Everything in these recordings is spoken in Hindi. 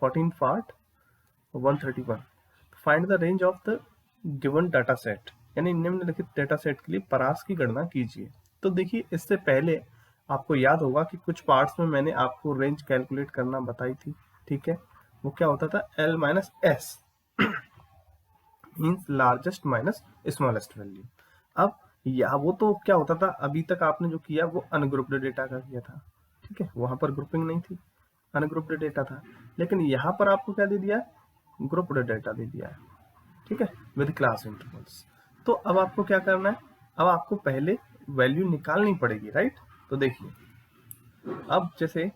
14 part 131 find the range of the given data set, यानी निम्नलिखित डाटा सेट के लिए परास की गणना कीजिए। तो देखिए, इससे पहले आपको याद होगा कि कुछ पार्ट्स में मैंने आपको रेंज कैलकुलेट करना बताई थी। ठीक है, वो क्या होता था, L minus S means largest minus smallest value. अब या वो तो क्या होता था, अभी तक आपने जो किया वो अनग्रुप्ड डेटा का किया था। ठीक है, वहां पर ग्रुपिंग नहीं थी, अनग्रुप्ड डेटा था। लेकिन यहाँ पर आपको क्या दे दिया, ग्रुप्ड डेटा दे दिया है। ठीक है, विद क्लास इंटरवल्स। तो अब आपको क्या करना है, अब आपको पहले वैल्यू निकालनी पड़ेगी, राइट। तो देखिए, अब जैसे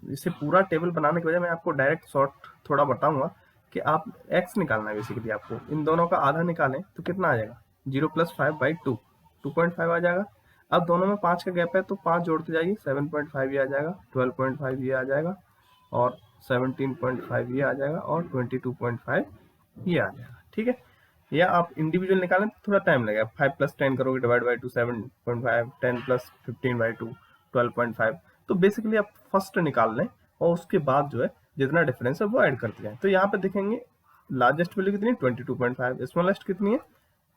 इसे पूरा टेबल बनाने के बजाय मैं आपको डायरेक्ट शॉर्ट थोड़ा बताऊंगा कि आप x निकालना है। बेसिकली आपको इन दोनों का आधा निकालें तो कितना आ जाएगा, 0 + 5/2 2.5 आ जाएगा। अब दोनों में 5 का गैप है तो 5 जोड़ते जाइए, 7.5 ये आ जाएगा, 12.5 ये आ जाएगा, और 17.5 ये आ जाएगा, और 22.5 ये आ जाएगा। ठीक है, या आप इंडिविजुअल निकालें तो थोड़ा टाइम लगेगा। 5 + 10 करोगे डिवाइड बाई 2 7.5, 10 + 15/2 12.5। तो बेसिकली आप फर्स्ट निकाल लें और उसके बाद जो है जितना डिफरेंस है वो ऐड करते जाएं। तो यहाँ पे देखेंगे लार्जेस्ट वैल्यू कितनी है, 22.5, स्मॉलेस्ट कितनी है,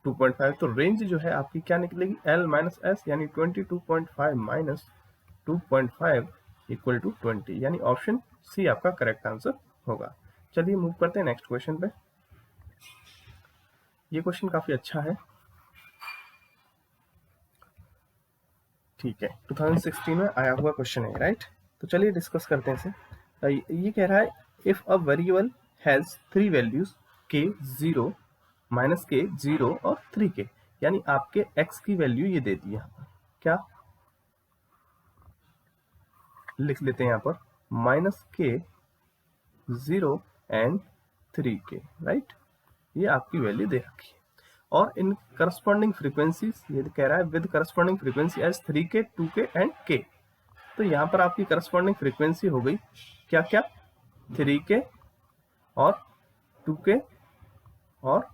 2.5। तो रेंज जो है आपकी क्या निकलेगी, L माइनस एस, यानी 22.5 माइनस 2.5 इक्वल टू 20, यानी ऑप्शन सी आपका करेक्ट आंसर होगा। चलिए मूव करते हैं नेक्स्ट क्वेश्चन पे। ये क्वेश्चन काफी अच्छा है। ठीक है, 2016 में आया हुआ क्वेश्चन है, राइट। तो चलिए डिस्कस करते हैं इसे। ये कह रहा है, if a variable has 3 values k 0 minus k 0 और 3k, यानी आपके x की वैल्यू ये दे दी है। यहाँ पर क्या लिख लेते हैं, यहाँ पर -k 0 एंड 3k, राइट। ये आपकी वैल्यू दे रखी है, और इन करस्पॉन्डिंग फ्रीक्वेंसीज ये कह रहा है with corresponding frequency as 3k 2k and k। तो यहाँ पर आपकी करस्पॉन्डिंग फ्रीक्वेंसी हो गई क्या क्या, 3k और 2k और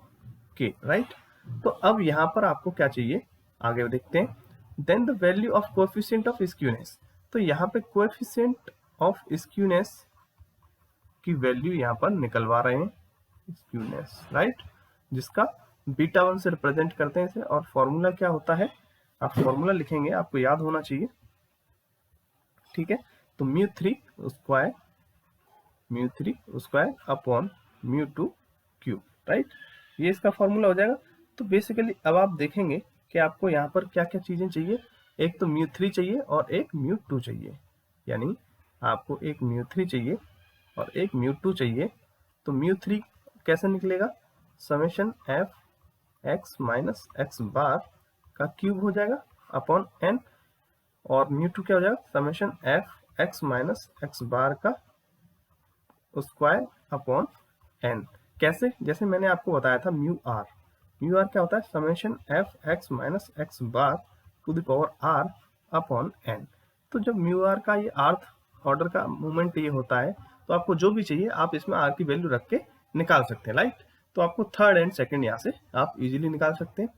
k, राइट। तो अब यहाँ पर आपको क्या चाहिए, आगे देखते हैं। Then the value of coefficient of skewness, तो यहाँ पे कोएफिशिएंट ऑफ स्क्यूनेस की वैल्यू यहाँ पर निकलवा रहे हैं, स्क्यूनेस, राइट, जिसका β1 से रिप्रेजेंट करते हैं इसे। और फॉर्मूला क्या होता है, आप फॉर्मूला लिखेंगे, आपको याद होना चाहिए। ठीक है, तो μ3 स्क्वायर अपॉन μ2 क्यूब, राइट, ये इसका फॉर्मूला हो जाएगा। तो बेसिकली अब आप देखेंगे कि आपको यहाँ पर क्या क्या चीजें चाहिए, एक तो μ3 चाहिए और एक μ2 चाहिए, यानी आपको एक μ3 चाहिए और एक μ2 चाहिए। तो μ3 कैसे निकलेगा, summation f x minus x bar का क्यूब हो जाएगा अपॉन n, और μ2 क्या हो जाएगा, summation f x minus x bar का स्क्वायर अपॉन n। कैसे, जैसे मैंने आपको बताया था म्यू आर क्या होता है, summation f x minus x bar to the power r upon n। तो जब म्यू आर का ये आर्थ ऑर्डर का मूवमेंट ये होता है, तो आपको जो भी चाहिए आप इसमें r की वैल्यू रख के निकाल सकते हैं, राइट। तो आपको थर्ड एंड सेकंड यहाँ से आप इजीली निकाल सकते हैं।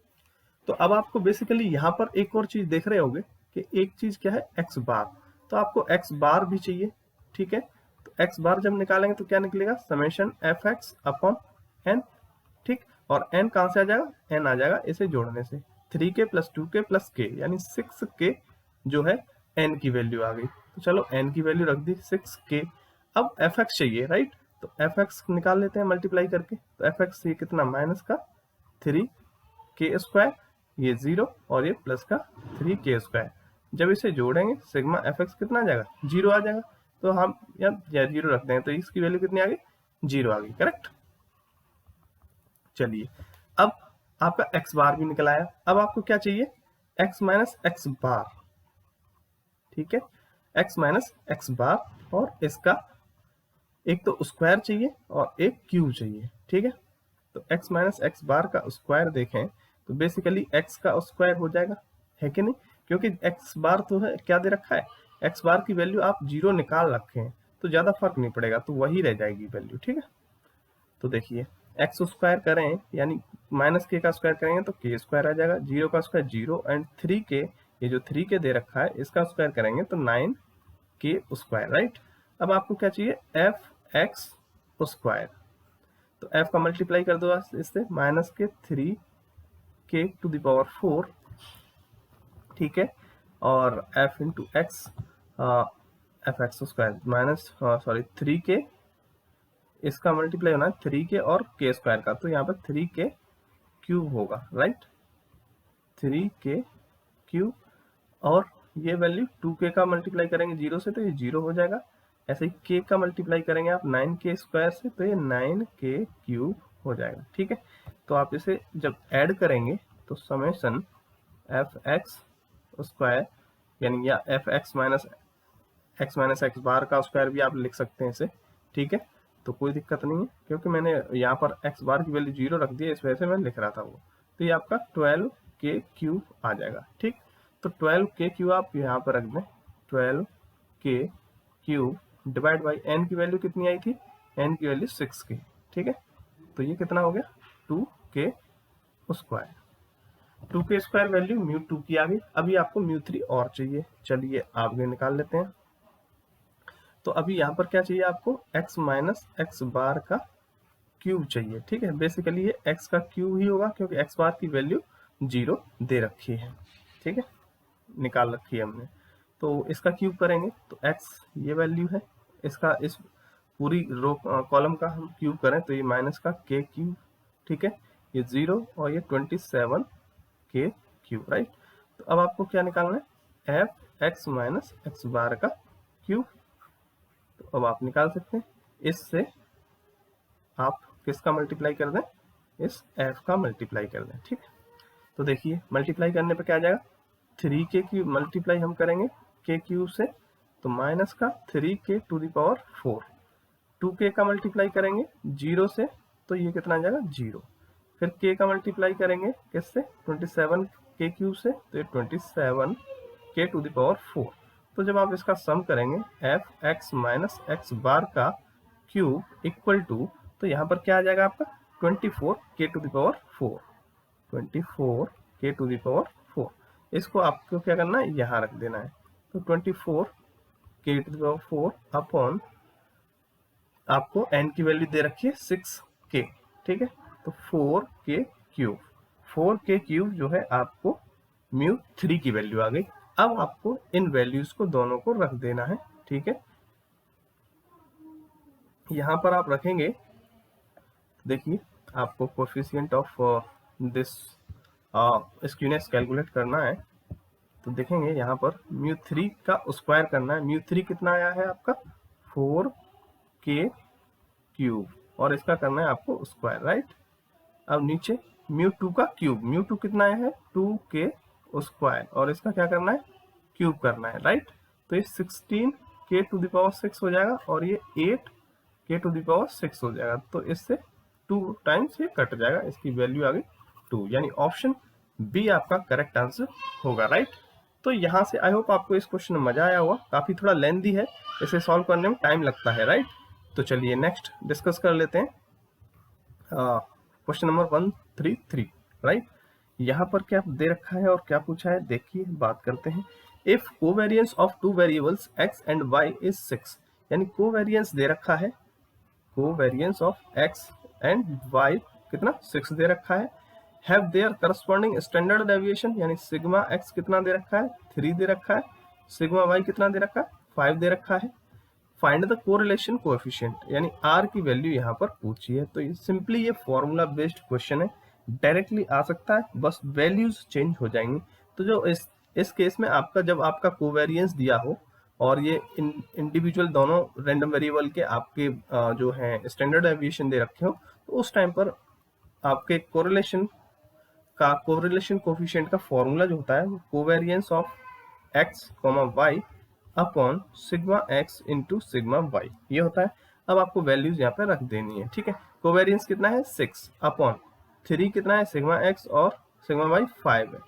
तो अब आपको बेसिकली यहाँ पर एक और चीज देख रहे होंगे कि एक चीज क्या है, एक्स बार। तो आपको एक्स बार भी चाहिए, ठीक है। तो एक्स बार जब निकालेंगे तो क्या निकलेगा, summation f x upon n, ठीक। और एन कहाँ से आ जाएगा, एन आ जाएगा इसे जोड़ने से, 3k + 2k + k, यानी 6k जो है एन की वैल्यू आ गई। तो चलो एन की वैल्यू रख दी 6k। अब एफ एक्स चाहिए, राइट, तो एफ एक्स निकाल लेते हैं मल्टीप्लाई करके। तो एफ एक्स ये कितना, माइनस का 3k स्क्वायर, ये 0 और ये प्लस का 3k स्क्वायर। जब इसे जोड़ेंगे सिग्मा एफ एक्स कितना आ जाएगा, 0 आ जाएगा। तो हम यहाँ 0 रखते हैं, तो इसकी वैल्यू कितनी आ गई, 0 आ गई, करेक्ट। चलिए, अब आपका एक्स बार भी निकल आया। अब आपको क्या चाहिए, एक्स माइनस एक्स बार, ठीक है, एक्स माइनस एक्स बार, और इसका एक तो स्क्वायर चाहिए और एक क्यूब चाहिए, ठीक है। तो x माइनस एक्स बार का स्क्वायर देखें तो बेसिकली x का स्क्वायर हो जाएगा, है कि नहीं, क्योंकि x बार तो है क्या दे रखा है, x बार की वैल्यू आप 0 निकाल रखे हैं, तो ज्यादा फर्क नहीं पड़ेगा, तो वही रह जाएगी वैल्यू, ठीक है। तो देखिए, x स्क्वायर करें यानी -k का स्क्वायर करेंगे तो k स्क्वायर आ जाएगा, 0 का स्क्वायर 0, एंड 3k, ये जो 3k दे रखा है इसका स्क्वायर करेंगे तो 9k स्क्वायर, राइट। अब आपको क्या चाहिए, एफ एक्स स्क्वायर। तो f का मल्टीप्लाई कर दो इससे, माइनस के 3k टू द पावर 4, ठीक है, और f into x, F x square minus sorry 3k, इसका मल्टीप्लाई होना है 3k और k स्क्वायर का, तो यहाँ पर 3k क्यूब होगा, राइट, 3k क्यूब, और ये वैल्यू 2k का मल्टीप्लाई करेंगे 0 से तो ये 0 हो जाएगा। ऐसे ही k का मल्टीप्लाई करेंगे आप 9k स्क्वायर से तो ये 9k क्यूब हो जाएगा, ठीक है। तो आप इसे जब ऐड करेंगे तो समेशन एफ एक्स स्क्वायर यानी या F x minus x bar का स्क्वायर भी आप लिख सकते हैं इसे, ठीक है। तो कोई दिक्कत नहीं है, क्योंकि मैंने यहाँ पर एक्स बार की वैल्यू 0 रख दी है, इस वजह से मैं लिख रहा था वो। तो ये आपका 12k क्यूब आ जाएगा, ठीक। तो 12k क्यूब आप यहाँ पर रख दें, 12k cube divide by n की वैल्यू कितनी आई थी, n की वैल्यू 6k, ठीक है। तो ये कितना हो गया, 2k square. 2k square value mu 2 की आ गई। अभी आपको म्यू 3 और चाहिए, चलिए आगे निकाल लेते हैं। तो अभी यहाँ पर क्या चाहिए आपको, x माइनस एक्स बार का क्यूब चाहिए, ठीक है। बेसिकली ये x का क्यूब ही होगा, क्योंकि x बार की वैल्यू 0 दे रखी है, ठीक है, निकाल रखी है हमने। तो इसका क्यूब करेंगे तो x ये वैल्यू है, इसका इस पूरी रो कॉलम का हम क्यूब करें तो ये माइनस का k क्यूब, ठीक है, ये 0 और ये 27k क्यूब, राइट। तो अब आपको क्या निकालना है, F x minus x bar का क्यूब। तो अब आप निकाल सकते हैं, इससे आप किसका मल्टीप्लाई कर दें, इस f का मल्टीप्लाई कर दें, ठीक है। तो देखिए मल्टीप्लाई करने पे क्या आ जाएगा, 3k की मल्टीप्लाई हम करेंगे k क्यूब से तो माइनस का 3k to the power 4, 2k का मल्टीप्लाई करेंगे 0 से तो ये कितना आ जाएगा 0, फिर k का मल्टीप्लाई करेंगे किससे, 27k क्यूब से तो ये 27k टू द पावर 4। तो जब आप इसका सम करेंगे F x minus x bar का क्यूब इक्वल टू, तो यहाँ पर क्या आ जाएगा आपका 24k to the power 4, 24k to the power 4। इसको आपको क्या करना है, यहाँ रख देना है। तो 24k टू द पावर 4 अपॉन आपको n की वैल्यू दे रखी है 6k, ठीक है। तो 4k क्यूब, 4k क्यूब जो है आपको म्यू 3 की वैल्यू आ गई। अब आपको इन वैल्यूज को दोनों को रख देना है, ठीक है। यहाँ पर आप रखेंगे, देखिए आपको coefficient of this skewness calculate करना है। तो देखेंगे यहाँ पर म्यू 3 का स्क्वायर करना है। म्यू 3 कितना आया है आपका 4k क्यूब, और इसका करना है आपको स्क्वायर, राइट। अब नीचे म्यू 2 का क्यूब, म्यू 2 कितना आया है 2k स्क्वायर, और इसका क्या करना है क्यूब करना है, राइट। तो ये 16k टू द पावर 6 हो जाएगा और ये 8k टू द पावर 6 हो जाएगा। तो इससे 2 टाइम्स ये कट जाएगा, इसकी वैल्यू आ गई 2, यानी ऑप्शन बी आपका करेक्ट आंसर होगा, राइट। तो यहाँ से आई होप आपको इस क्वेश्चन में मजा आया होगा, काफी थोड़ा लेंथी है, इसे सॉल्व करने में टाइम लगता है, राइट। तो चलिए नेक्स्ट डिस्कस कर लेते हैं क्वेश्चन नंबर 133, राइट। यहाँ पर क्या दे रखा है और क्या पूछा है, देखिए बात करते हैं। If covariance of two variables x and y is 6, यानी कोवेरियंस दे रखा है, covariance of x and y कितना 6 दे रखा है। Have their corresponding standard deviation, यानी सिग्मा x कितना दे रखा है 3 दे रखा है, सिग्मा y कितना दे रखा है 5 दे रखा है। फाइंड द कोरिलेशन कोएफिशिएंट, यानी r की वैल्यू यहाँ पर पूछी है। तो ये सिंपली ये फॉर्मूला बेस्ड क्वेश्चन है, डायरेक्टली आ सकता है, बस वैल्यूज चेंज हो जाएंगी। तो जो इस केस में आपका जब आपका कोवेरियंस दिया हो और ये इंडिविजुअल दोनों रैंडम वेरिएबल के आपके जो है स्टैंडर्ड डेविएशन दे रखे हो, तो उस टाइम पर आपके कोरिलेशन कोएफिशिएंट का फॉर्मूला जो होता है वो covariance of x, y upon sigma x into sigma y ये होता है। अब आपको वैल्यूज यहाँ पे रख देनी है, ठीक है। कोवेरियंस कितना है 6 अपॉन 3 कितना है सिग्मा x और सिग्मा y 5 है,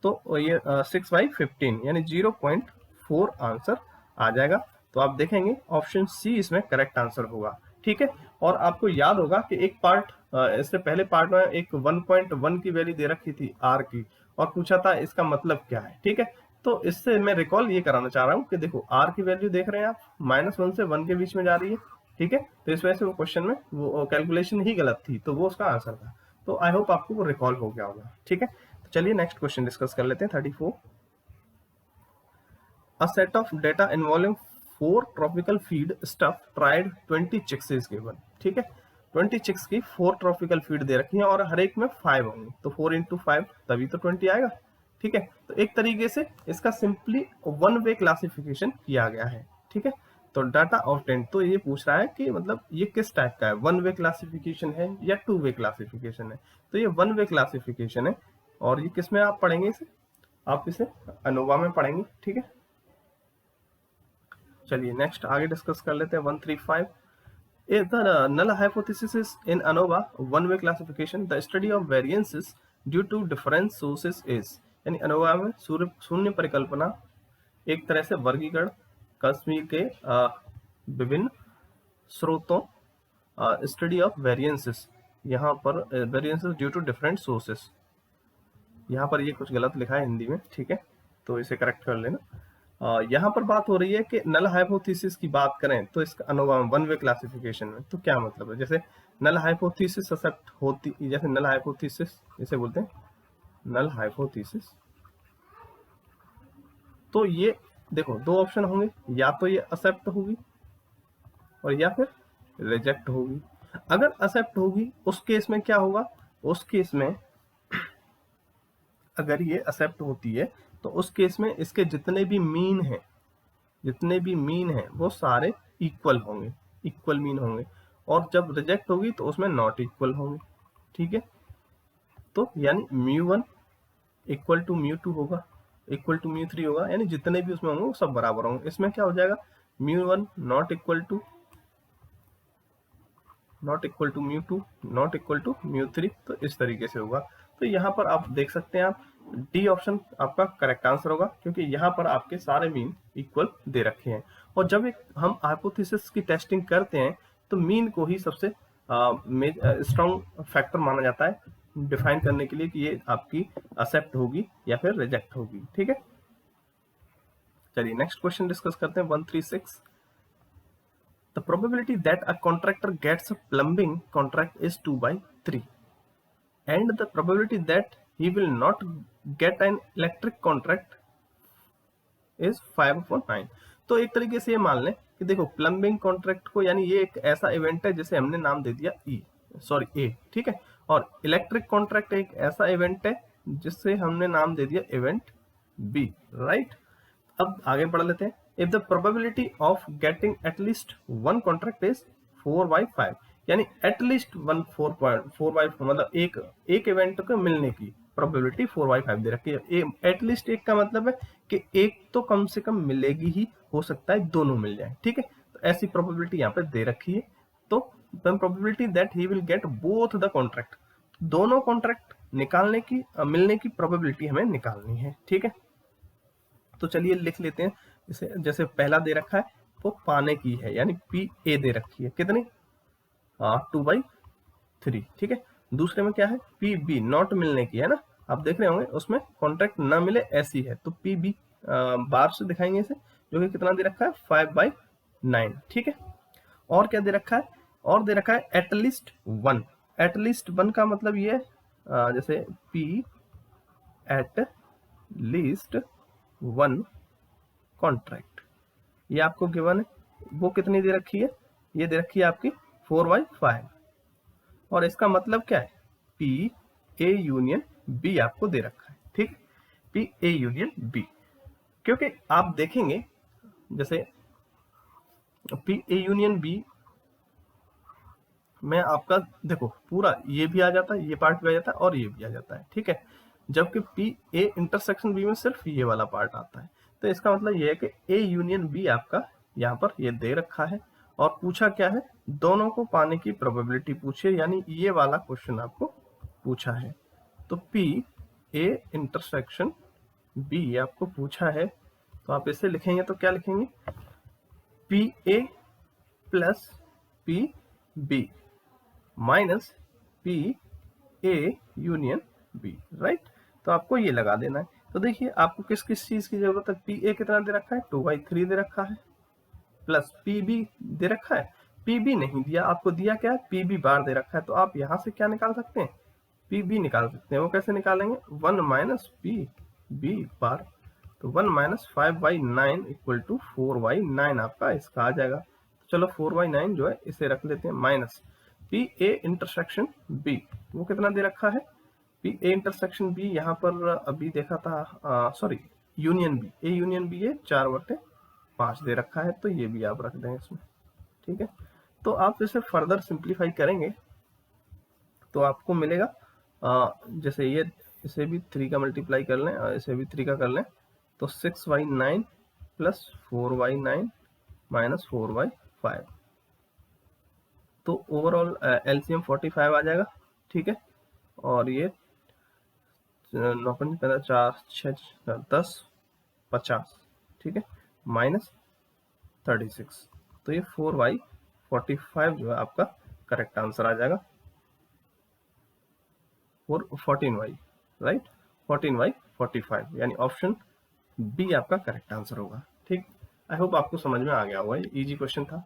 तो ये 6/15 यानी 0.4 आंसर आ जाएगा। तो आप देखेंगे ऑप्शन सी इसमें करेक्ट आंसर होगा, ठीक है। और आपको याद होगा कि एक पार्ट इससे पहले पार्ट में एक 1.1 की वैल्यू दे रखी थी r की और पूछा था इसका मतलब क्या है, ठीक है। तो इससे मैं रिकॉल ये कराना चाह रहा हूँ कि देखो r की वैल्यू देख रहे हैं आप -1 से 1 के बीच में जा रही है, ठीक है। तो इस वजह से वो क्वेश्चन में वो कैलकुलेशन ही गलत थी, तो वो उसका आंसर था। तो आई होप आपको वो रिकॉल हो गया होगा। ठीक है, तो चलिए नेक्स्ट क्वेश्चन डिस्कस कर लेते हैं। 34, a set of data involving 4 tropical feed stuff tried 20 chicks is given. ठीक है, 20 चिक्स की 4 ट्रॉपिकल फीड दे रखी है और हर एक में 5 होंगे, तो 4 इंटू 5 तभी तो 20 आएगा। ठीक है, तो एक तरीके से इसका सिंपली वन वे क्लासिफिकेशन किया गया है। ठीक है, तो डाटा ऑफ 10, तो ये पूछ रहा है कि मतलब ये किस टाइप का है, वन वे क्लासिफिकेशन है या टू वे क्लासिफिकेशन है। तो ये वन वे क्लासिफिकेशन है, और ये किस में आप पढ़ेंगे इसे, आप इसे अनोवा में पढ़ेंगे। ठीक है, चलिए नेक्स्ट आगे डिस्कस कर लेते हैं। 135, if the null hypothesis is in ANOVA one way classification, the study of variances due to different sources is, यानी ANOVA में शून्य परिकल्पना एक तरह से वर्गीकरण कश्मीर के विभिन्न स्रोतों, स्टडी ऑफ वेरिएंसेस, यहाँ पर variances due to different sources, यहाँ पर ये कुछ गलत लिखा है हिंदी में। ठीक है, तो इसे करेक्ट कर लेना। यहाँ पर बात हो रही है कि नल हाइपोथेसिस की बात करें तो इसका अनोवा वन वे क्लासिफिकेशन में तो क्या मतलब है, जैसे नल हाइपोथेसिस एक्सेप्ट होती, जैसे नल हाइपोथेसिस इसे बोलते हैं नल हाइपोथेसिस, तो ये देखो दो ऑप्शन होंगे, या तो ये एक्सेप्ट होगी और या फिर रिजेक्ट होगी। अगर एक्सेप्ट होगी उस केस में क्या होगा, उस केस में अगर ये एक्सेप्ट होती है तो उस केस में इसके जितने भी मीन हैं, जितने भी मीन हैं वो सारे इक्वल होंगे, इक्वल मीन होंगे, और जब रिजेक्ट होगी तो उसमें नॉट इक्वल होंगे। ठीक है, तो यानी μ1 इक्वल टू μ2 होगा, इक्वल टू μ3 होगा, यानी जितने भी उसमें होंगे वो सब बराबर होंगे। इसमें क्या हो जाएगा, μ1 not equal to μ2 not equal to μ3, तो इस तरीके से होगा। तो यहाँ पर आप देख सकते हैं, आप डी ऑप्शन आपका करेक्ट आंसर होगा, क्योंकि यहाँ पर आपके सारे मीन इक्वल दे रखे हैं। और जब एक हम हाइपोथेसिस की टेस्टिंग करते हैं तो मीन को ही सबसे स्ट्रॉन्ग फैक्टर माना जाता है डिफाइन करने के लिए कि ये आपकी एक्सेप्ट होगी या फिर रिजेक्ट होगी। ठीक है, चलिए नेक्स्ट क्वेश्चन डिस्कस करते हैं। 136, the probability that a contractor gets a plumbing contract is 2/3, and the probability that he will not get an electric contract is 5/9। तो एक तरीके से ये मान लें कि देखो प्लम्बिंग कॉन्ट्रैक्ट को, यानी ये एक ऐसा इवेंट है जिसे हमने नाम दे दिया ए। ठीक है, और इलेक्ट्रिक कॉन्ट्रैक्ट एक ऐसा इवेंट है जिससे हमने नाम दे दिया इवेंट बी। राइट, अब आगे पढ़ लेते हैं। If the probability of getting at least one contract is 4/5, यानी एटलीस्ट 4/5 मतलब एक इवेंट को मिलने की प्रोबेबिलिटी 4/5 दे रखी है। एटलीस्ट एक का मतलब है कि एक तो कम से कम मिलेगी ही, हो सकता है दोनों मिल जाए। ठीक है, तो ऐसी प्रोबेबिलिटी यहाँ पे दे रखी है। तो probability that he will get both the contract, दोनों कॉन्ट्रैक्ट निकालने की मिलने की प्रोबेबिलिटी हमें निकालनी है। ठीक है, तो चलिए लिख लेते हैं इसे। जैसे पहला दे रखा है वो पाने की है, यानी पी ए दे रखी है, कितनी 2/3। ठीक है, दूसरे में क्या है, पी बी नॉट मिलने की है ना, आप देख रहे होंगे उसमें कॉन्ट्रैक्ट ना मिले ऐसी है, तो पी बी बार से दिखाएंगे इसे, जो कि कितना दे रखा है 5/9। ठीक है, और क्या दे रखा है, और दे रखा है एटलीस्ट 1। एटलीस्ट 1 का मतलब ये है जैसे पी एट लीस्ट 1 कॉन्ट्रैक्ट, ये आपको गिवन है। वो कितनी दे रखी है, ये दे रखी है आपकी 4/5, और इसका मतलब क्या है, पी ए यूनियन बी आपको दे रखा है। ठीक, पी ए यूनियन बी, क्योंकि आप देखेंगे जैसे पी ए यूनियन बी में आपका देखो पूरा ये भी आ जाता है, ये पार्ट भी आ जाता है और ये भी आ जाता है। ठीक है, जबकि पी ए इंटरसेक्शन बी में सिर्फ ये वाला पार्ट आता है। तो इसका मतलब ये है कि ए यूनियन बी आपका यहाँ पर ये दे रखा है, और पूछा क्या है, दोनों को पाने की प्रोबेबिलिटी पूछे, यानी ये वाला क्वेश्चन आपको पूछा है। तो पी ए इंटरसेक्शन बी आपको पूछा है, तो आप इसे लिखेंगे तो क्या लिखेंगे, P A plus P B minus P A union B. Right, तो आपको ये लगा देना है। तो देखिए आपको किस किस चीज की जरूरत है, पी ए कितना दे रखा है 2/3 दे रखा है, प्लस पी बी दे रखा है पीबी नहीं दिया, आपको दिया क्या है, पीबी बार दे रखा है, तो आप यहाँ से क्या निकाल सकते हैं, पीबी निकाल सकते हैं। वो कैसे निकालेंगे, 1 माइनस पी बी बार, तो 1 माइनस 5/9 इक्वल टू 4/9 आपका इसका आ जाएगा। चलो 4/9 जो है इसे रख लेते हैं, minus P A intersection B, वो कितना दे रखा है, पी ए इंटरसेक्शन बी यहाँ पर अभी देखा था, sorry union B, A union B है 4/5 दे रखा है, तो ये भी आप रख दें इसमें, ठीक है। तो आप जैसे फर्दर सिंप्लीफाई करेंगे तो आपको मिलेगा, जैसे ये इसे भी 3 का मल्टीप्लाई कर लें और इसे भी 3 का कर लें, तो 6/9 प्लस 4/9 माइनस 4/5, तो ओवरऑल एलसीएम 45 आ जाएगा, ठीक है। और ये 9 15 4 6 10 50, ठीक है, माइनस 36, तो ये 4/45 जो है आपका करेक्ट आंसर आ जाएगा, और 14y, राइट, 14/45, यानी ऑप्शन बी आपका करेक्ट आंसर होगा, ठीक। आई होप आपको समझ में आ गया होगा, ये इजी क्वेश्चन था।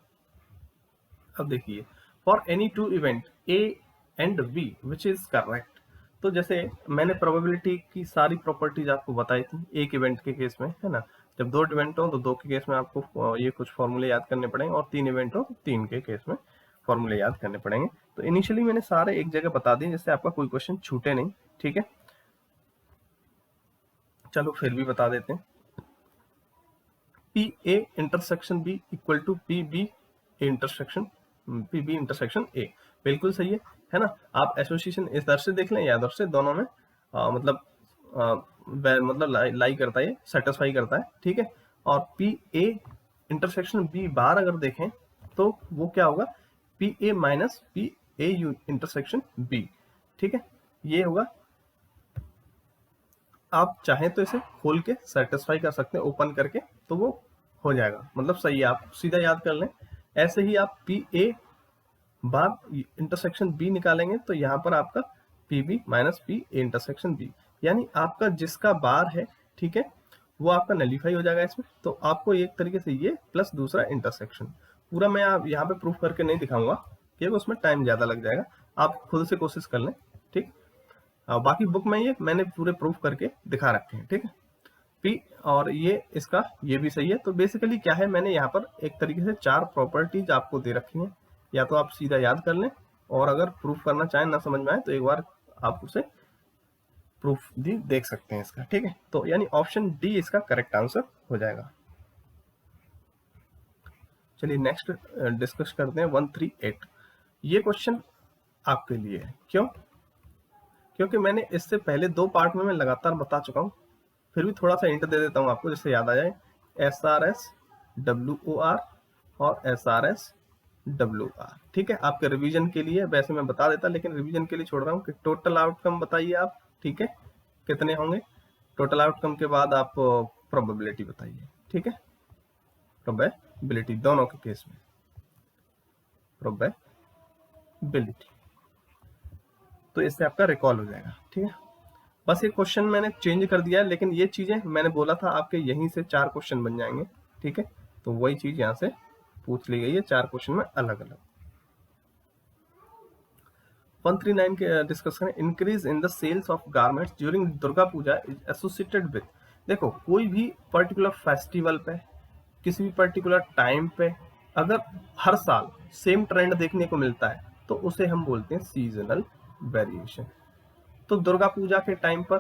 अब देखिए, for any two event A and B which is correct, तो जैसे मैंने प्रोबेबिलिटी की सारी प्रॉपर्टीज आपको बताई थी एक इवेंट के केस में, है ना। जब 2 इवेंट हो तो 2 के केस में आपको ये कुछ फॉर्मूले याद करने पड़ेंगे, और 3 इवेंट हो तो 3 के केस में फॉर्मूले याद करने पड़ेंगे। तो इनिशियली मैंने सारे एक जगह बता दिए जिससे आपका कोई क्वेश्चन छूटे नहीं, ठीक है। चलो फिर भी बता देते हैं, P A intersection B equal to P B intersection P B intersection A, बिल्कुल सही है ना। आप एसोसिएशन इधर से देख लें या उधर से, दोनों में मतलब लाई करता है, सेटिस्फाई करता है, ठीक है। और P A intersection B bar अगर देखें तो वो क्या होगा, P A minus P A U intersection B, ठीक है, ये होगा। आप चाहें तो इसे खोल के सेटिस्फाई कर सकते हैं, ओपन करके, तो वो हो जाएगा, मतलब सही है, आप सीधा याद कर लें। ऐसे ही आप P A bar intersection B निकालेंगे तो यहाँ पर आपका P B minus P A intersection B, यानी आपका जिसका बार है, ठीक है, वो आपका नलीफाई हो जाएगा इसमें। तो आपको एक तरीके से ये प्लस दूसरा इंटरसेक्शन, पूरा मैं आप यहाँ पे प्रूफ करके नहीं दिखाऊंगा क्योंकि उसमें टाइम ज्यादा लग जाएगा, आप खुद से कोशिश कर लें, ठीक। बाकी बुक में ये मैंने पूरे प्रूफ करके दिखा रखे हैं, ठीक है। पी और ये इसका ये भी सही है। तो बेसिकली क्या है, मैंने यहाँ पर एक तरीके से 4 प्रॉपर्टीज आपको दे रखी हैं, या तो आप सीधा याद कर लें, और अगर प्रूफ करना चाहें ना समझ में आए तो एक बार आप उसे प्रूफ भी देख सकते हैं इसका, ठीक है। तो यानी ऑप्शन डी इसका करेक्ट आंसर हो जाएगा। चलिए नेक्स्ट डिस्कस करते हैं 138। ये क्वेश्चन आपके लिए है, क्यों, क्योंकि मैंने इससे पहले 2 पार्ट में मैं लगातार बता चुका हूँ, फिर भी थोड़ा सा हिंट दे देता हूँ आपको जिससे याद आ जाए। SRS WOR और SRS WR, ठीक है, आपके रिवीजन के लिए, वैसे मैं बता देता लेकिन रिवीजन के लिए छोड़ रहा हूँ कि टोटल आउटकम बताइए आप, ठीक है, कितने होंगे, टोटल आउटकम के बाद आप प्रोबेबिलिटी बताइए, ठीक है, प्रोबेबिलिटी दोनों के केस में प्रोबेबिलिटी, तो इससे आपका रिकॉल हो जाएगा, ठीक है। बस ये क्वेश्चन मैंने चेंज कर दिया है, लेकिन ये चीजें मैंने बोला था आपके यहीं से 4 क्वेश्चन बन जाएंगे, ठीक है, तो वही चीज यहाँ से पूछ ली गई है 4 क्वेश्चन में अलग अलग। 139 के डिस्कस करें, increase in the sales of garments during Durga Puja is associated with, देखो कोई भी पर्टिकुलर फेस्टिवल पे, किसी भी पर्टिकुलर टाइम पे अगर हर साल सेम ट्रेंड देखने को मिलता है तो उसे हम बोलते हैं सीजनल वेरिएशन। तो दुर्गा पूजा के टाइम पर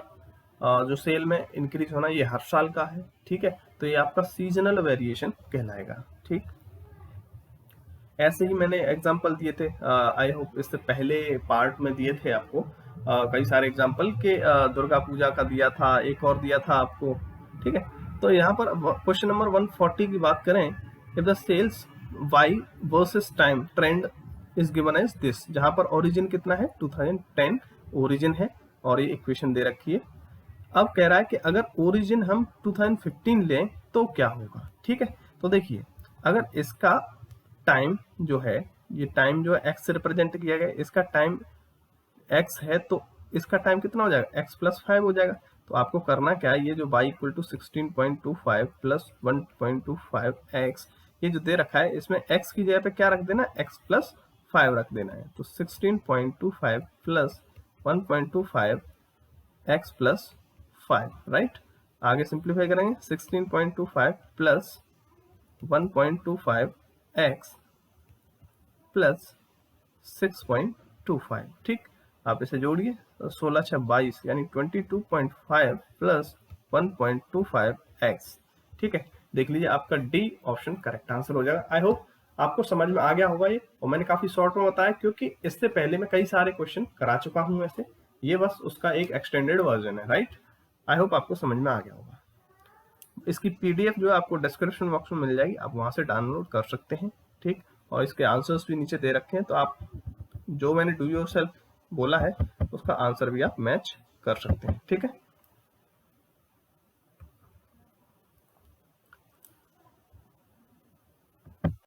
जो सेल में इंक्रीज होना ये हर साल का है, ठीक है, तो ये आपका सीजनल वेरिएशन कहलाएगा, ठीक। ऐसे ही मैंने एग्जांपल दिए थे, आई होप इससे पहले पार्ट में दिए थे आपको कई सारे एग्जांपल के, दुर्गा पूजा का दिया था, एक और दिया था आपको, ठीक है। तो यहाँ पर क्वेश्चन नंबर 140 की बात करें, if the sales Y versus time trend is given as this, जहां पर ओरिजिन कितना है 2010 ओरिजिन है, और ये इक्वेशन दे रखी है। अब कह रहा है कि अगर ओरिजिन हम 2015 लें तो क्या होगा, ठीक है। तो देखिए, अगर इसका टाइम जो है, ये टाइम जो है एक्स से रिप्रेजेंट किया गया, इसका टाइम एक्स है तो इसका टाइम कितना हो जाएगा, x + 5 हो जाएगा। तो आपको करना क्या है, ये जो y = 16.25 + 1.25x, ये जो दे रखा है इसमें x की जगह पे क्या रख देना, x प्लस 5 रख देना है। तो 16.25 प्लस 1.25 x प्लस 5, राइट। आगे सिंप्लीफाई करेंगे, 16.25 प्लस 1.25 x प्लस 6.25, ठीक। आप इसे जोड़िए तो 16 6 22 यानी 22.5 प्लस 1.25 x, ठीक है। देख लीजिए आपका डी ऑप्शन करेक्ट आंसर हो जाएगा। आई होप आपको समझ में आ गया होगा ये, और मैंने काफी शॉर्ट में बताया क्योंकि इससे पहले मैं कई सारे क्वेश्चन करा चुका हूं ऐसे, ये बस उसका एक एक्सटेंडेड वर्जन है, राइट। आई होप आपको समझ में आ गया होगा। इसकी पीडीएफ जो है आपको डिस्क्रिप्शन बॉक्स में मिल जाएगी, आप वहां से डाउनलोड कर सकते हैं, ठीक। और इसके आंसर्स भी नीचे दे रखे हैं, तो आप जो मैंने डू योरसेल्फ बोला है उसका आंसर भी आप मैच कर सकते हैं, ठीक है।